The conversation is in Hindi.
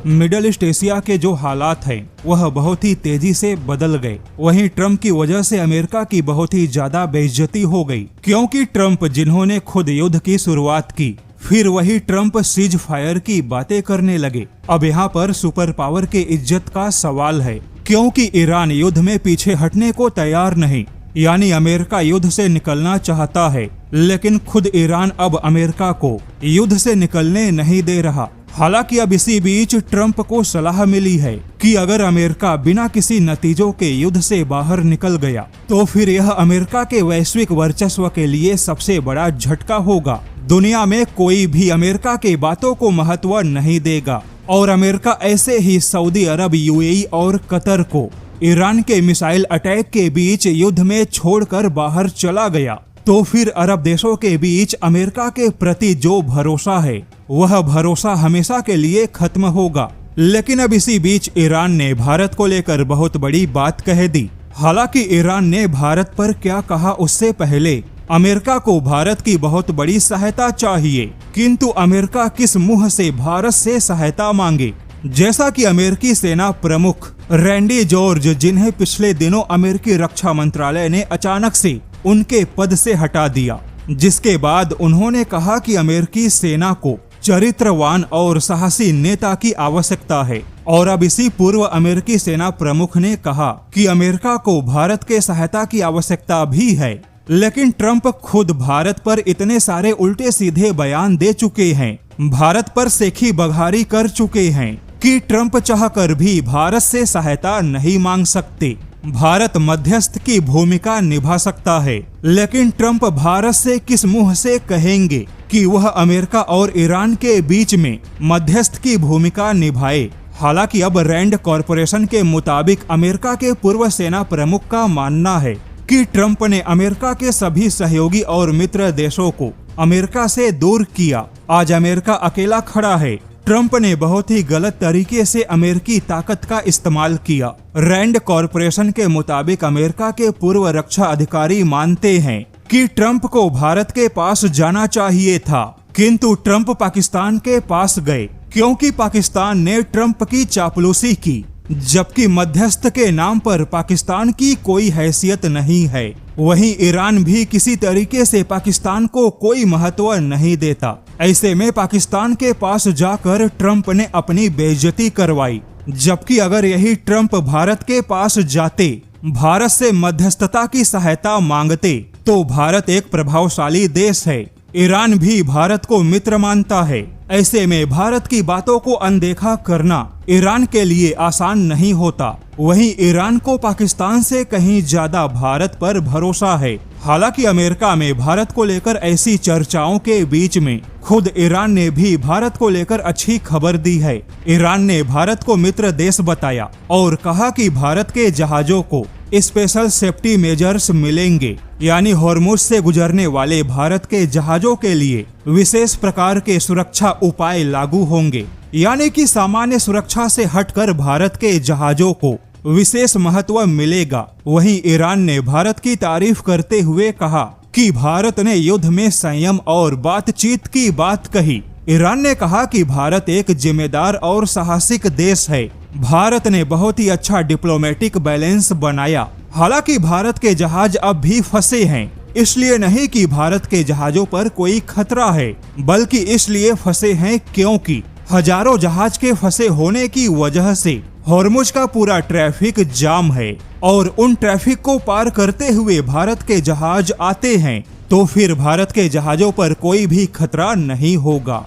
मिडल ईस्ट एशिया के जो हालात हैं वह बहुत ही तेजी से बदल गए। वहीं ट्रंप की वजह से अमेरिका की बहुत ही ज्यादा बेइज्जती हो गई, क्योंकि ट्रंप जिन्होंने खुद युद्ध की शुरुआत की, फिर वही ट्रंप सीज फायर की बातें करने लगे। अब यहाँ पर सुपर पावर के इज्जत का सवाल है, क्योंकि ईरान युद्ध में पीछे हटने को तैयार नहीं। यानी अमेरिका युद्ध से निकलना चाहता है, लेकिन खुद ईरान अब अमेरिका को युद्ध से निकलने नहीं दे रहा। हालांकि अब इसी बीच ट्रंप को सलाह मिली है कि अगर अमेरिका बिना किसी नतीजों के युद्ध से बाहर निकल गया तो फिर यह अमेरिका के वैश्विक वर्चस्व के लिए सबसे बड़ा झटका होगा। दुनिया में कोई भी अमेरिका के बातों को महत्व नहीं देगा और अमेरिका ऐसे ही सऊदी अरब, यूएई और कतर को ईरान के मिसाइल अटैक के बीच युद्ध में छोड़कर बाहर चला गया तो फिर अरब देशों के बीच अमेरिका के प्रति जो भरोसा है वह भरोसा हमेशा के लिए खत्म होगा। लेकिन अब इसी बीच ईरान ने भारत को लेकर बहुत बड़ी बात कह दी। हालांकि ईरान ने भारत पर क्या कहा उससे पहले अमेरिका को भारत की बहुत बड़ी सहायता चाहिए, किंतु अमेरिका किस मुंह से भारत से सहायता मांगे। जैसा कि अमेरिकी सेना प्रमुख रैंडी जॉर्ज, जिन्हें पिछले दिनों अमेरिकी रक्षा मंत्रालय ने अचानक से उनके पद से हटा दिया, जिसके बाद उन्होंने कहा कि अमेरिकी सेना को चरित्रवान और साहसी नेता की आवश्यकता है। और अब इसी पूर्व अमेरिकी सेना प्रमुख ने कहा कि अमेरिका को भारत के सहायता की आवश्यकता भी है। लेकिन ट्रंप खुद भारत पर इतने सारे उल्टे सीधे बयान दे चुके हैं, भारत पर सेखी बघारी कर चुके हैं कि ट्रंप चाहकर भी भारत से सहायता नहीं मांग सकते। भारत मध्यस्थ की भूमिका निभा सकता है, लेकिन ट्रंप भारत से किस मुंह से कहेंगे कि वह अमेरिका और ईरान के बीच में मध्यस्थ की भूमिका निभाए। हालांकि अब रैंड कॉरपोरेशन के मुताबिक अमेरिका के पूर्व सेना प्रमुख का मानना है कि ट्रंप ने अमेरिका के सभी सहयोगी और मित्र देशों को अमेरिका से दूर किया। आज अमेरिका अकेला खड़ा है। ट्रंप ने बहुत ही गलत तरीके से अमेरिकी ताकत का इस्तेमाल किया। रैंड कॉरपोरेशन के मुताबिक अमेरिका के पूर्व रक्षा अधिकारी मानते हैं कि ट्रंप को भारत के पास जाना चाहिए था, किंतु ट्रंप पाकिस्तान के पास गए क्योंकि पाकिस्तान ने ट्रंप की चापलूसी की, जबकि मध्यस्थ के नाम पर पाकिस्तान की कोई हैसियत नहीं है। वहीं ईरान भी किसी तरीके से पाकिस्तान को कोई महत्व नहीं देता। ऐसे में पाकिस्तान के पास जाकर ट्रंप ने अपनी बेइज्जती करवाई, जबकि अगर यही ट्रंप भारत के पास जाते, भारत से मध्यस्थता की सहायता मांगते, तो भारत एक प्रभावशाली देश है। ईरान भी भारत को मित्र मानता है। ऐसे में भारत की बातों को अनदेखा करना ईरान के लिए आसान नहीं होता। वहीं ईरान को पाकिस्तान से कहीं ज्यादा भारत पर भरोसा है। हालांकि अमेरिका में भारत को लेकर ऐसी चर्चाओं के बीच में खुद ईरान ने भी भारत को लेकर अच्छी खबर दी है। ईरान ने भारत को मित्र देश बताया और कहा कि भारत के जहाजों को स्पेशल सेफ्टी मेजर्स मिलेंगे, यानी हॉर्मुज से गुजरने वाले भारत के जहाजों के लिए विशेष प्रकार के सुरक्षा उपाय लागू होंगे। यानी कि सामान्य सुरक्षा से हटकर भारत के जहाजों को विशेष महत्व मिलेगा। वहीं ईरान ने भारत की तारीफ करते हुए कहा कि भारत ने युद्ध में संयम और बातचीत की बात कही। ईरान ने कहा कि भारत एक जिम्मेदार और साहसिक देश है। भारत ने बहुत ही अच्छा डिप्लोमेटिक बैलेंस बनाया। हालांकि भारत के जहाज अब भी फंसे हैं, इसलिए नहीं कि भारत के जहाजों पर कोई खतरा है, बल्कि इसलिए फंसे हैं क्योंकि हजारों जहाज के फंसे होने की वजह से हॉर्मुज का पूरा ट्रैफिक जाम है और उन ट्रैफिक को पार करते हुए भारत के जहाज आते हैं, तो फिर भारत के जहाजों पर कोई भी खतरा नहीं होगा।